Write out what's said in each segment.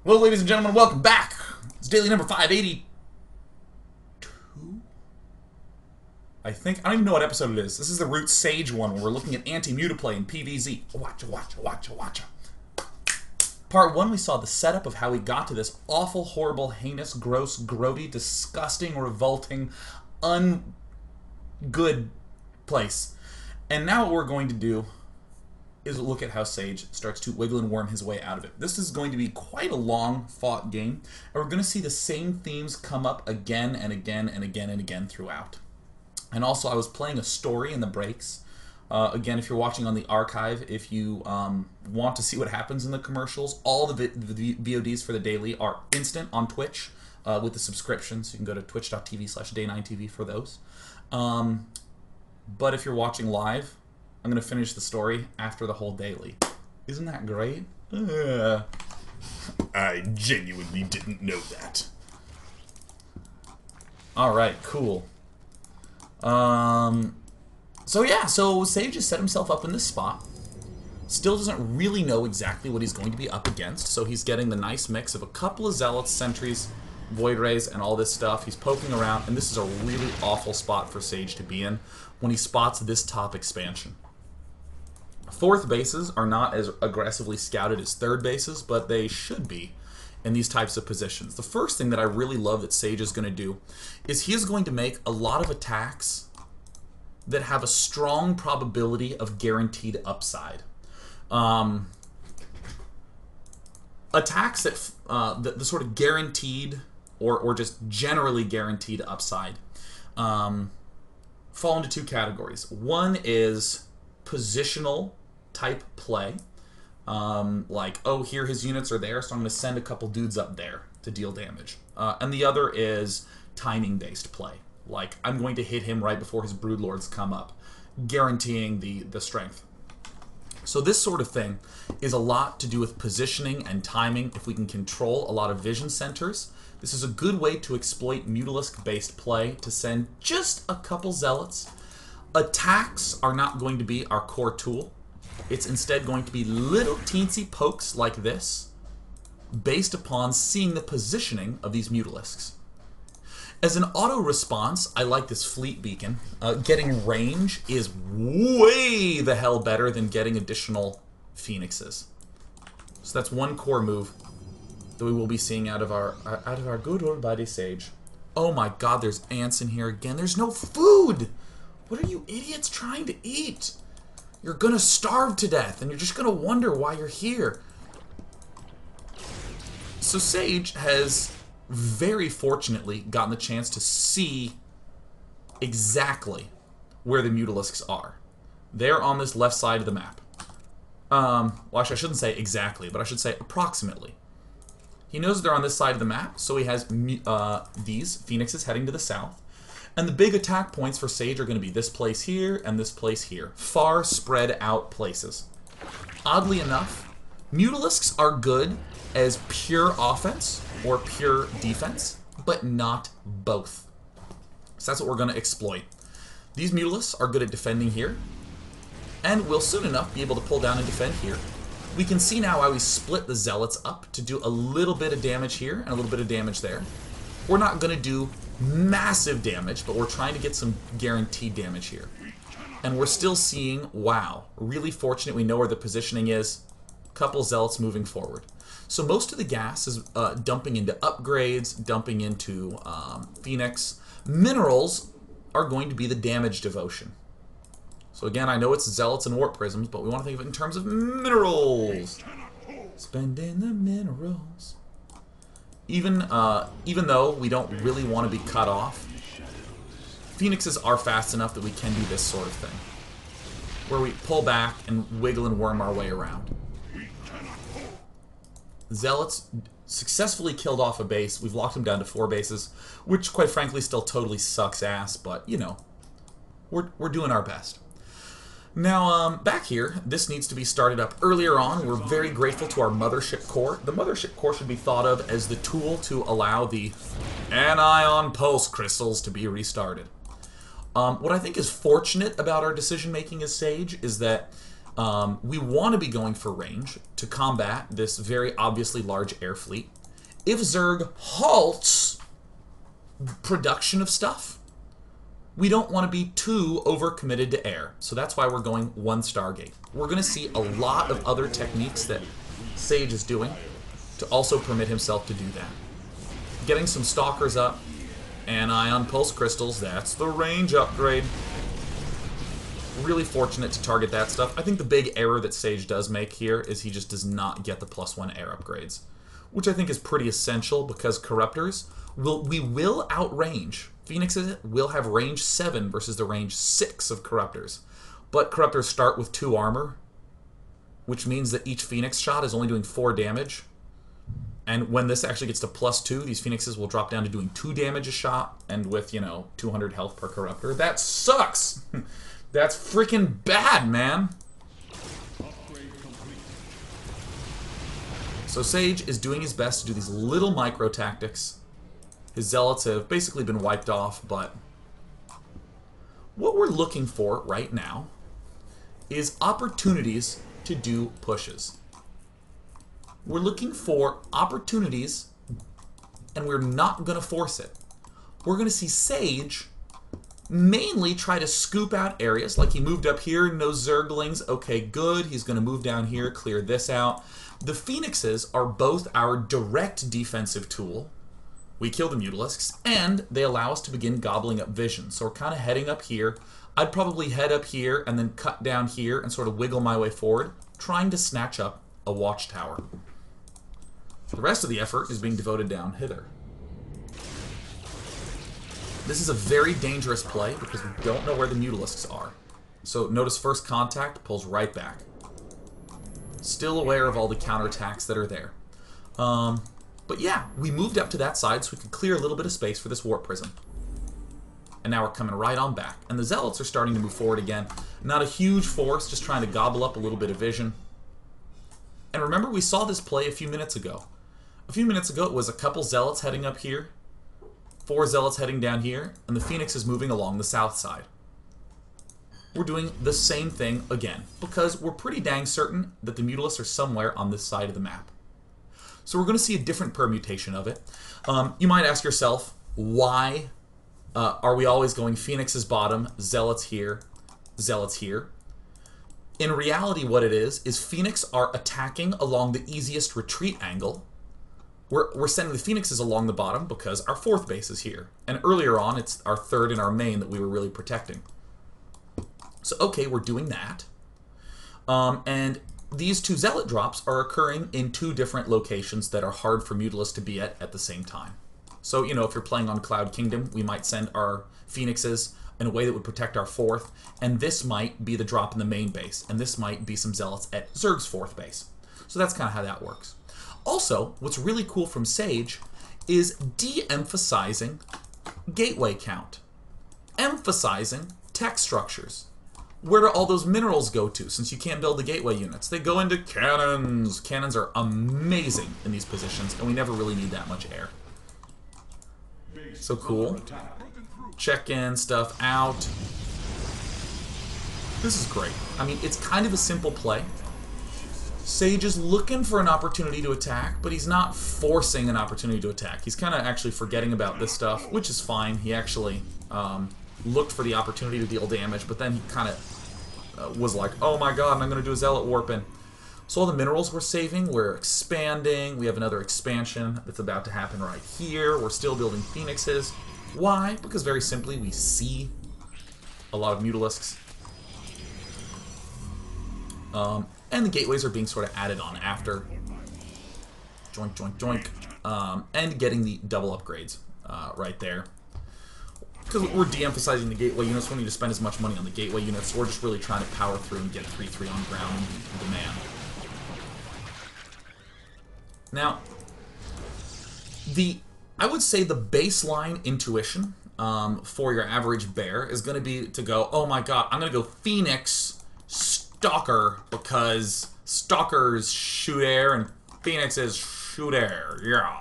Well, ladies and gentlemen, welcome back. It's daily number 582. I think. I don't even know what episode it is. This is the Root Sage one where we're looking at anti-mutaplay in PvZ. Watcha. Part 1, we saw the setup of how we got to this awful, horrible, heinous, gross, grody, disgusting, revolting, ungood place. And now what we're going to do is look at how Sage starts to wiggle and worm his way out of it. This is going to be quite a long fought game, and we're going to see the same themes come up again and again and again and again throughout. And also, I was playing a story in the breaks. Again, if you're watching on the archive, if you want to see what happens in the commercials, all the VODs for the daily are instant on Twitch with the subscription, so you can go to twitch.tv/day9tv for those. But if you're watching live, I'm going to finish the story after the whole daily. Isn't that great? I genuinely didn't know that. Alright, cool. So Sage has set himself up in this spot. Still doesn't really know exactly what he's going to be up against, so he's getting the nice mix of a couple of Zealots, Sentries, Void Rays, and all this stuff. He's poking around, and this is a really awful spot for Sage to be in when he spots this top expansion. Fourth bases are not as aggressively scouted as third bases, but they should be in these types of positions. The first thing that I really love that Sage is going to do is he is going to make a lot of attacks that have a strong probability of guaranteed upside. Attacks that the sort of guaranteed or just generally guaranteed upside fall into two categories. One is positional type play, like, oh, here his units are there, so I'm going to send a couple dudes up there to deal damage. And the other is timing-based play, like, I'm going to hit him right before his Broodlords come up, guaranteeing the strength. So this sort of thing is a lot to do with positioning and timing. If we can control a lot of vision centers, this is a good way to exploit Mutalisk-based play to send just a couple Zealots. Attacks are not going to be our core tool. It's instead going to be little teensy pokes like this, based upon seeing the positioning of these Mutalisks. As an auto response, I like this fleet beacon. Getting range is way the hell better than getting additional Phoenixes. So that's one core move that we will be seeing out of our good old buddy Sage. Oh my god, there's ants in here again. There's no food! What are you idiots trying to eat? You're gonna starve to death, and you're just gonna wonder why you're here. So Sage has very fortunately gotten the chance to see exactly where the Mutalisks are. They're on this left side of the map. Well, actually, I shouldn't say exactly, but I should say approximately. He knows they're on this side of the map, so he has these Phoenixes heading to the south. And the big attack points for Sage are going to be this place here and this place here. Far spread out places. Oddly enough, Mutalisks are good as pure offense or pure defense, but not both. So that's what we're going to exploit. These Mutalisks are good at defending here, and will soon enough be able to pull down and defend here. We can see now why we split the Zealots up to do a little bit of damage here and a little bit of damage there. We're not going to do massive damage, but we're trying to get some guaranteed damage here. And we're still seeing, wow, really fortunate we know where the positioning is. Couple Zealots moving forward. So most of the gas is dumping into upgrades, dumping into Phoenix. Minerals are going to be the damage devotion. So again, I know it's Zealots and Warp Prisms, but we want to think of it in terms of minerals. Spending the minerals. Even though we don't really want to be cut off, Phoenixes are fast enough that we can do this sort of thing, where we pull back and wiggle and worm our way around. Zealots successfully killed off a base. We've locked them down to 4 bases, which quite frankly still totally sucks ass, but you know, we're doing our best. Now, back here, this needs to be started up earlier on. We're very grateful to our Mothership Core. The Mothership Core should be thought of as the tool to allow the anion pulse crystals to be restarted. What I think is fortunate about our decision-making as Sage is that We want to be going for range to combat this very obviously large air fleet. If Zerg halts production of stuff, we don't want to be too overcommitted to air. So that's why we're going 1 Stargate. We're going to see a lot of other techniques that Sage is doing to also permit himself to do that. Getting some Stalkers up, and Ion Pulse Crystals, that's the range upgrade. Really fortunate to target that stuff. I think the big error that Sage does make here is he just does not get the +1 air upgrades, which I think is pretty essential because Corruptors, we will outrange. Phoenixes will have range 7 versus the range 6 of Corruptors. But Corruptors start with 2 armor, which means that each Phoenix shot is only doing 4 damage. And when this actually gets to +2, these Phoenixes will drop down to doing 2 damage a shot, and with, 200 health per Corruptor. That sucks! That's freaking bad, man! So Sage is doing his best to do these little micro tactics. His Zealots have basically been wiped off, but what we're looking for right now is opportunities to do pushes. We're looking for opportunities, and we're not going to force it. We're going to see Sage mainly try to scoop out areas, like he moved up here, no Zerglings, okay, good. He's going to move down here, clear this out. The Phoenixes are both our direct defensive tool. We kill the Mutalisks, and they allow us to begin gobbling up vision. So we're kind of heading up here. I'd probably head up here and then cut down here and sort of wiggle my way forward, trying to snatch up a watchtower. The rest of the effort is being devoted down hither. This is a very dangerous play because we don't know where the Mutalisks are. So notice first contact pulls right back. Still aware of all the counterattacks that are there. But yeah, we moved up to that side so we could clear a little bit of space for this Warp Prism. And now we're coming right on back. And the Zealots are starting to move forward again. Not a huge force, just trying to gobble up a little bit of vision. And remember, we saw this play a few minutes ago. A few minutes ago, it was a couple Zealots heading up here, 4 Zealots heading down here, and the Phoenix is moving along the south side. We're doing the same thing again, because we're pretty dang certain that the Mutalisks are somewhere on this side of the map. So we're going to see a different permutation of it. You might ask yourself, why are we always going Phoenix's bottom, Zealots here, Zealots here? In reality, what it is Phoenix are attacking along the easiest retreat angle. We're sending the Phoenixes along the bottom because our 4th base is here. And earlier on, it's our 3rd and our main that we were really protecting. So, okay, we're doing that. And these 2 Zealot drops are occurring in 2 different locations that are hard for Mutalisks to be at the same time. So, if you're playing on Cloud Kingdom, we might send our Phoenixes in a way that would protect our 4th, and this might be the drop in the main base, and this might be some Zealots at Zerg's 4th base. So that's kind of how that works. Also, what's really cool from Sage is de-emphasizing gateway count, emphasizing tech structures. Where do all those minerals go to since you can't build the gateway units? They go into cannons. Cannons are amazing in these positions, and we never really need that much air. So cool. Check in stuff out. This is great. I mean, it's kind of a simple play. Sage is looking for an opportunity to attack, but he's not forcing an opportunity to attack. He's kind of actually forgetting about this stuff, which is fine. He actually looked for the opportunity to deal damage, but then he kind of was like, oh my god, I'm going to do a Zealot Warping. So all the minerals we're saving, we're expanding. We have another expansion that's about to happen right here. We're still building Phoenixes. Why? Because very simply, we see a lot of Mutalisks. And the gateways are being sort of added on after. Joink, joink, joink. And getting the double upgrades right there. Because we're de-emphasizing the gateway units, we don't need to spend as much money on the gateway units. We're just really trying to power through and get 3-3 on ground and demand. Now, I would say the baseline intuition for your average bear is going to be to go, oh my god, I'm going to go Phoenix Stalker because Stalkers shoot air and Phoenixes shoot air. Yeah.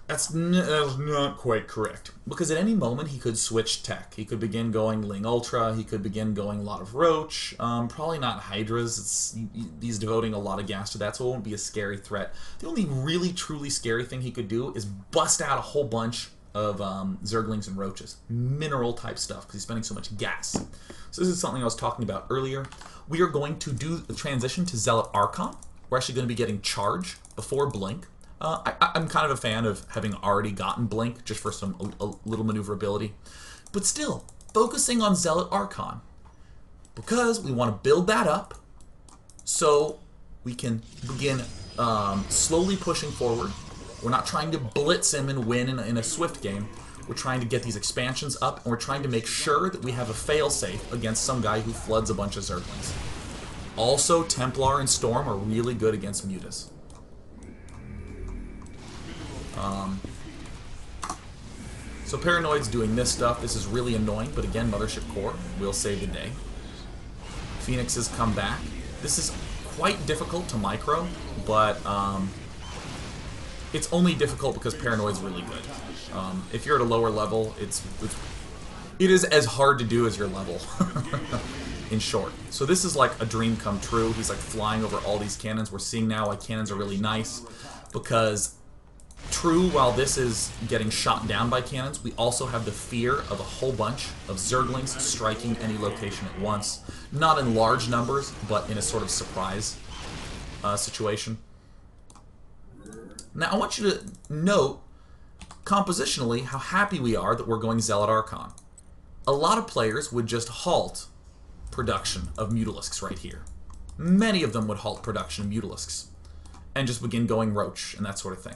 That's not quite correct. Because at any moment he could switch tech. He could begin going Ling Ultra, he could begin going a lot of Roach, probably not Hydras. He's devoting a lot of gas to that, so it won't be a scary threat. The only really truly scary thing he could do is bust out a whole bunch of Zerglings and Roaches. Mineral type stuff, because he's spending so much gas. So this is something I was talking about earlier. We are going to do the transition to Zealot Archon. We're actually going to be getting Charge before Blink. I'm kind of a fan of having already gotten Blink, just for some a little maneuverability. But still, focusing on Zealot Archon, because we want to build that up so we can begin slowly pushing forward. We're not trying to blitz him and win in a swift game. We're trying to get these expansions up, and we're trying to make sure that we have a failsafe against some guy who floods a bunch of Zerglings. Also, Templar and Storm are really good against Mutas. So Paranoid's doing this stuff. This is really annoying, but again, Mothership Core will save the day. Phoenixes come back. This is quite difficult to micro, but it's only difficult because Paranoid's really good. If you're at a lower level, it is as hard to do as your level, in short. So this is like a dream come true. He's like flying over all these cannons. We're seeing now why cannons are really nice, because true, while this is getting shot down by cannons, we also have the fear of a whole bunch of Zerglings striking any location at once. Not in large numbers, but in a sort of surprise situation. Now, I want you to note, compositionally, how happy we are that we're going Zealot Archon. A lot of players would just halt production of Mutalisks right here. Many of them would halt production of Mutalisks and just begin going Roach and that sort of thing.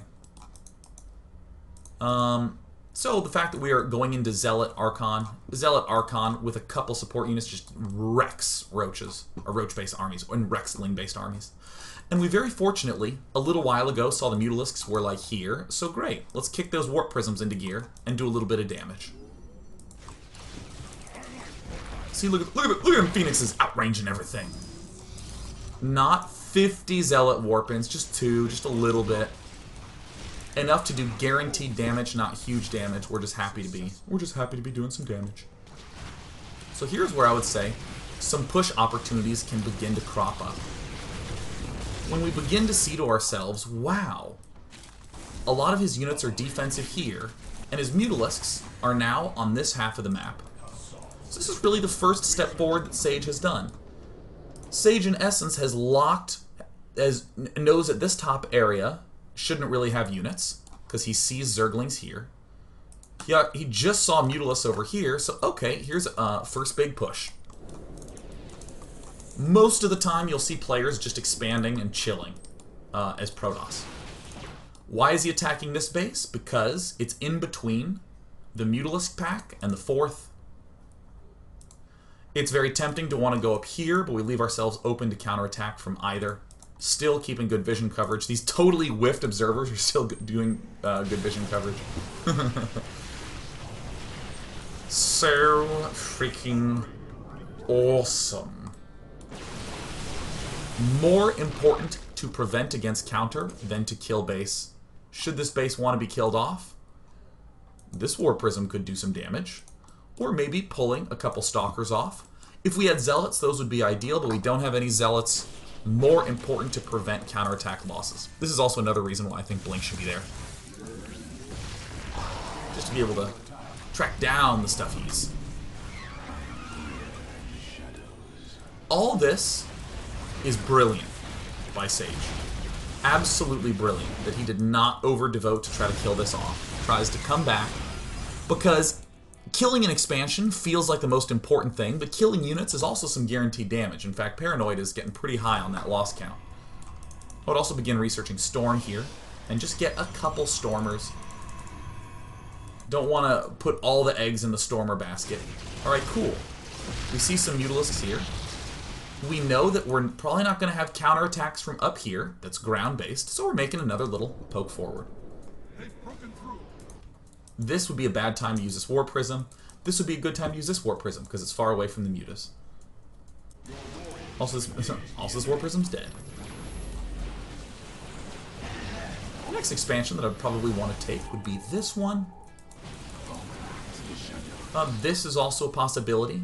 So the fact that we are going into Zealot Archon with a couple support units just wrecks Roaches, or Roach-based armies, and wrecks Ling-based armies. And we very fortunately, a little while ago, saw the Mutalisks were like here, so great. Let's kick those Warp Prisms into gear and do a little bit of damage. See, look at them Phoenixes outranging everything. Not 50 Zealot Warpins, just 2, just a little bit. Enough to do guaranteed damage, not huge damage. We're just happy to be doing some damage. So here's where I would say some push opportunities can begin to crop up. When we begin to see to ourselves, wow, a lot of his units are defensive here, and his Mutalisks are now on this half of the map. So this is really the first step forward that Sage has done. Sage, in essence, has knows that this top area shouldn't really have units, because he sees Zerglings here. Yeah, he just saw Mutalisks over here, so okay, here's a first big push. Most of the time, you'll see players just expanding and chilling as Protoss. Why is he attacking this base? Because it's in between the Mutalisk pack and the 4th. It's very tempting to want to go up here, but we leave ourselves open to counterattack from either. Still keeping good vision coverage. These totally whiffed observers are still doing good vision coverage. So freaking awesome. More important to prevent against counter than to kill base. Should this base want to be killed off, this War Prism could do some damage. Or maybe pulling a couple Stalkers off. If we had Zealots, those would be ideal, but we don't have any Zealots. More important to prevent counterattack losses. This is also another reason why I think Blink should be there. Just to be able to track down the stuffies. All this is brilliant by Sage. Absolutely brilliant that he did not over-devote to try to kill this off. Tries to come back, because killing an expansion feels like the most important thing, but killing units is also some guaranteed damage. In fact, Paranoid is getting pretty high on that loss count. I would also begin researching Storm here, and just get a couple Stormers. Don't want to put all the eggs in the Stormer basket. Alright, cool. We see some Mutalisks here. We know that we're probably not going to have counterattacks from up here, that's ground-based, so we're making another little poke forward. This would be a bad time to use this War Prism. This would be a good time to use this War Prism, because it's far away from the Mutas. Also, this War Prism's dead. next expansion that I'd probably want to take would be this one. This is also a possibility.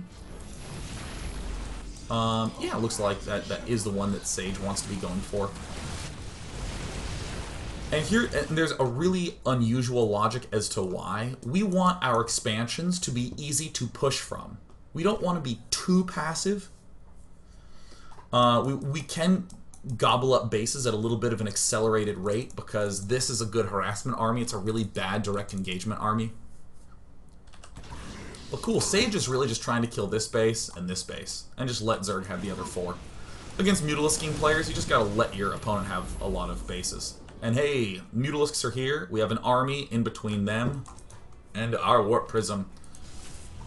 Yeah, it looks like that is the one that Sage wants to be going for. And there's a really unusual logic as to why. We want our expansions to be easy to push from. We don't want to be too passive. We can gobble up bases at a little bit of an accelerated rate because this is a good harassment army. It's a really bad direct engagement army. But cool, Sage is really just trying to kill this base and just let Zerg have the other 4. Against Mutalisking players, you just gotta let your opponent have a lot of bases. And hey, Mutalisks are here. We have an army in between them and our Warp Prism.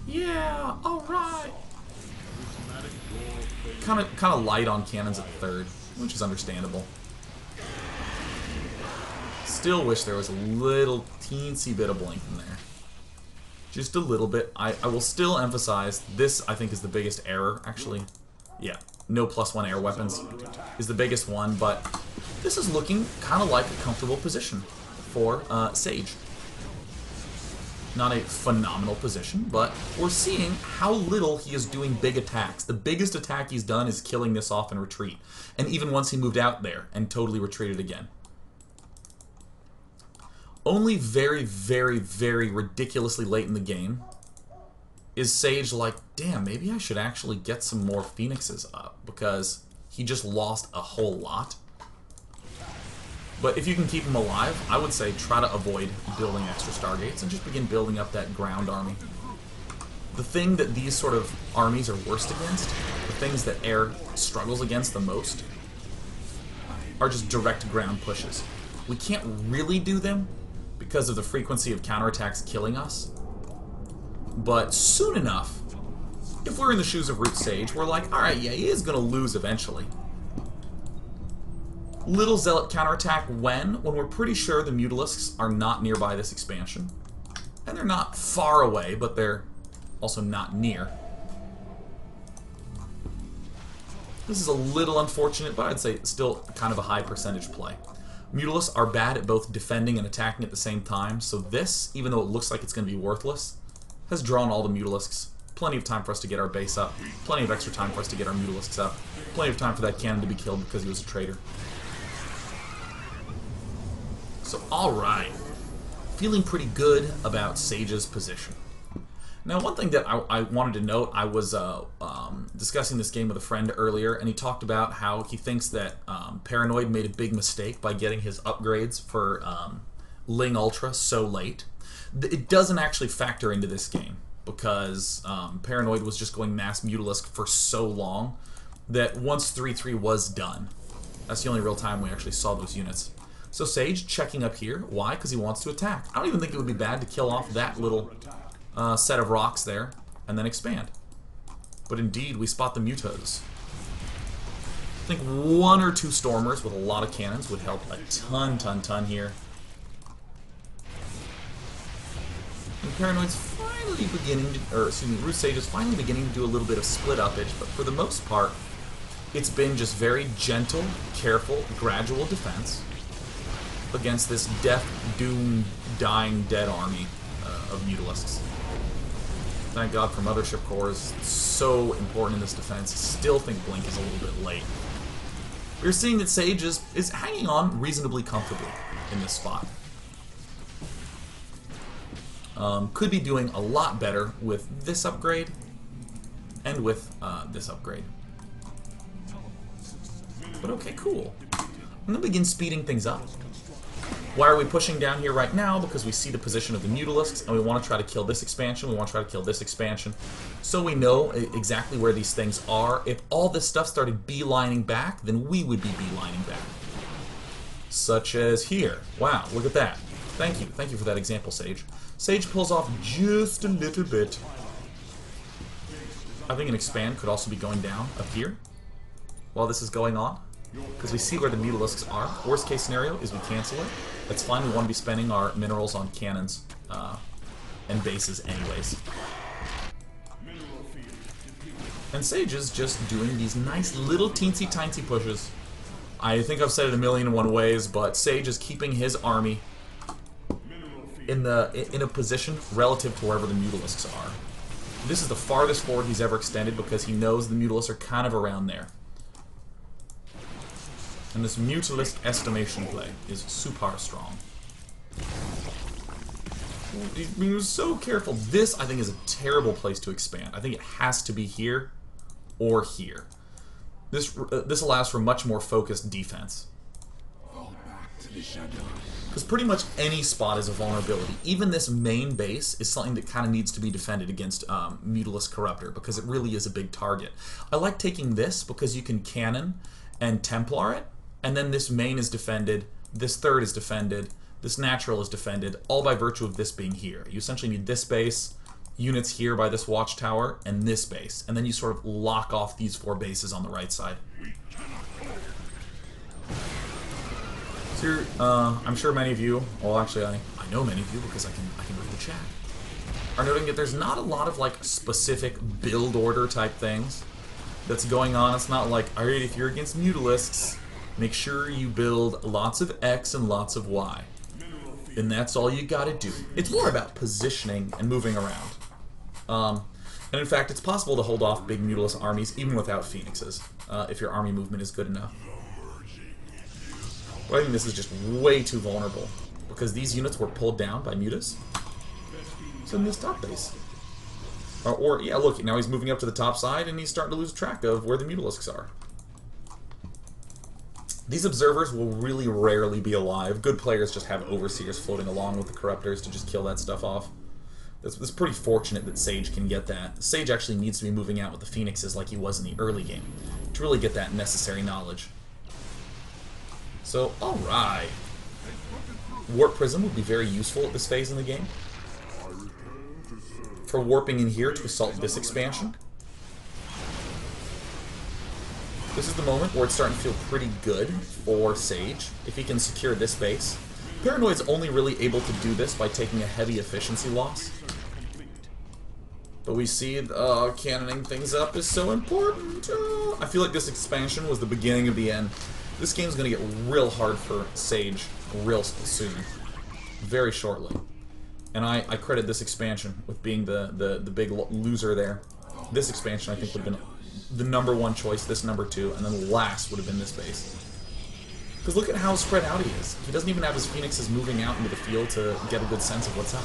Yeah, alright! Kinda light on cannons at 3rd, which is understandable. Still wish there was a little teensy bit of blink in there. Just a little bit. I will still emphasize, this I think is the biggest error, actually. Yeah, no +1 air weapons is the biggest one, but this is looking kind of like a comfortable position for Sage. Not a phenomenal position, but we're seeing how little he is doing big attacks. The biggest attack he's done is killing this off and retreat. And even once he moved out there and totally retreated again. Only very, very, very ridiculously late in the game is Sage like, damn, maybe I should actually get some more Phoenixes up, because he just lost a whole lot. But if you can keep him alive, I would say try to avoid building extra Stargates and just begin building up that ground army. The thing that these sort of armies are worst against, the things that air struggles against the most, are just direct ground pushes. We can't really do them because of the frequency of counterattacks killing us. But soon enough, if we're in the shoes of Root Sage, we're like, alright, yeah, he is going to lose eventually. Little Zealot counterattack when we're pretty sure the Mutalisks are not nearby this expansion. And they're not far away, but they're also not near. This is a little unfortunate, but I'd say still kind of a high percentage play. Mutalisks are bad at both defending and attacking at the same time, so this, even though it looks like it's going to be worthless, has drawn all the Mutalisks. Plenty of time for us to get our base up, plenty of extra time for us to get our Mutalisks up, plenty of time for that cannon to be killed because he was a traitor. So, alright. Feeling pretty good about Sage's position. Now, one thing that I wanted to note, I was discussing this game with a friend earlier, and he talked about how he thinks that Paranoid made a big mistake by getting his upgrades for Ling Ultra so late. It doesn't actually factor into this game, because Paranoid was just going mass Mutalisk for so long that once 3-3 was done, that's the only real time we actually saw those units. So Sage checking up here. Why? Because he wants to attack. I don't even think it would be bad to kill off that little set of rocks there and then expand. But indeed, we spot the Mutas. I think 1 or 2 Stormers with a lot of cannons would help a ton here. And Paranoid's finally beginning to, or excuse me, Root Sage is finally beginning to do a little bit of split uppage, but for the most part, it's been just very gentle, careful, gradual defense against this death, doom, dying, dead army of Mutalisks. Thank God for Mothership Cores. It's so important in this defense. Still think Blink is a little bit late. We're seeing that Sage is hanging on reasonably comfortably in this spot. Could be doing a lot better with this upgrade and with this upgrade. But okay, cool. I'm going to begin speeding things up. Why are we pushing down here right now? Because we see the position of the Mutalisks, and we want to try to kill this expansion, we want to try to kill this expansion, so we know exactly where these things are. If all this stuff started beelining back, then we would be beelining back. Such as here. Wow, look at that. Thank you for that example, Sage. Sage pulls off just a little bit. I think an expand could also be going down up here while this is going on, because we see where the Mutalisks are. Worst case scenario is we cancel it. That's fine, we want to be spending our minerals on cannons and bases anyways. And Sage is just doing these nice little teensy-tiny pushes. I think I've said it a million and one ways, but Sage is keeping his army in a position relative to wherever the Mutalisks are. This is the farthest forward he's ever extended because he knows the Mutalisks are kind of around there. And this Mutalisk estimation play is super strong. He's being so careful. This, I think, is a terrible place to expand. I think it has to be here or here. This allows for much more focused defense. Because pretty much any spot is a vulnerability. Even this main base is something that kind of needs to be defended against Mutalisk Corruptor, because it really is a big target. I like taking this because you can cannon and Templar it, and then this main is defended, this third is defended, this natural is defended, all by virtue of this being here. You essentially need this base, units here by this watchtower, and this base. And then you sort of lock off these 4 bases on the right side. So you're, I'm sure many of you, well actually I know many of you because I can read the chat, are noting that there's not a lot of like specific build order type things that's going on. It's not like, alright, if you're against Mutalisks, make sure you build lots of X and lots of Y. And that's all you gotta do. It's more about positioning and moving around. And in fact, it's possible to hold off big Mutalisk armies even without Phoenixes, if your army movement is good enough. But I think this is just way too vulnerable, because these units were pulled down by Mutas. So in this top base. Or yeah, look, now he's moving up to the top side, and he's starting to lose track of where the Mutalisks are. These observers will really rarely be alive. Good players just have overseers floating along with the corruptors to just kill that stuff off. It's pretty fortunate that Sage can get that. Sage actually needs to be moving out with the Phoenixes like he was in the early game to really get that necessary knowledge. So, alright. Warp Prism would be very useful at this phase in the game. For warping in here to assault this expansion. This is the moment where it's starting to feel pretty good for Sage, if he can secure this base. Paranoid's only really able to do this by taking a heavy efficiency loss. But we see cannoning things up is so important. I feel like this expansion was the beginning of the end. This game's going to get real hard for Sage real soon. Very shortly. And I credit this expansion with being the big loser there. This expansion I think would have been the #1 choice, this #2, and then last would have been this base. Because look at how spread out he is. He doesn't even have his Phoenixes moving out into the field to get a good sense of what's up.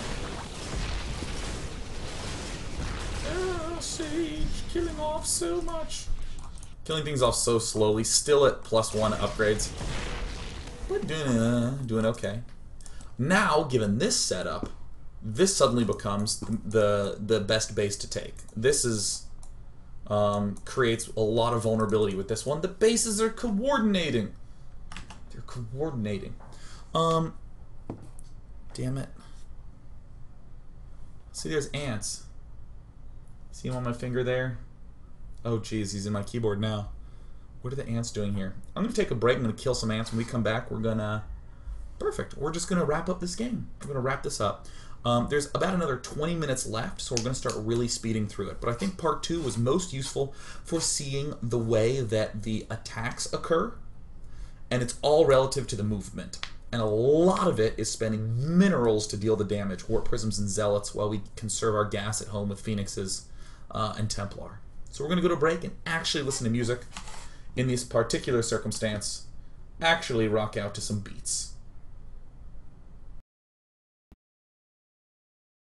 Sage killing off so much. Killing things off so slowly, still at +1 upgrades. But doing okay. Now, given this setup, this suddenly becomes the best base to take. This is creates a lot of vulnerability with this one. The bases are coordinating. They're coordinating. Damn it. See, there's ants. See him on my finger there? Oh, geez, he's in my keyboard now. What are the ants doing here? I'm going to take a break. I'm going to kill some ants. When we come back, we're going to... Perfect. We're just going to wrap up this game. We're going to wrap this up. There's about another 20 minutes left, so we're going to start really speeding through it. But I think part 2 was most useful for seeing the way that the attacks occur, and it's all relative to the movement. And a lot of it is spending minerals to deal the damage, Warp Prisms and Zealots, while we conserve our gas at home with Phoenixes and Templar. So we're going to go to break and actually listen to music. In this particular circumstance, actually rock out to some beats.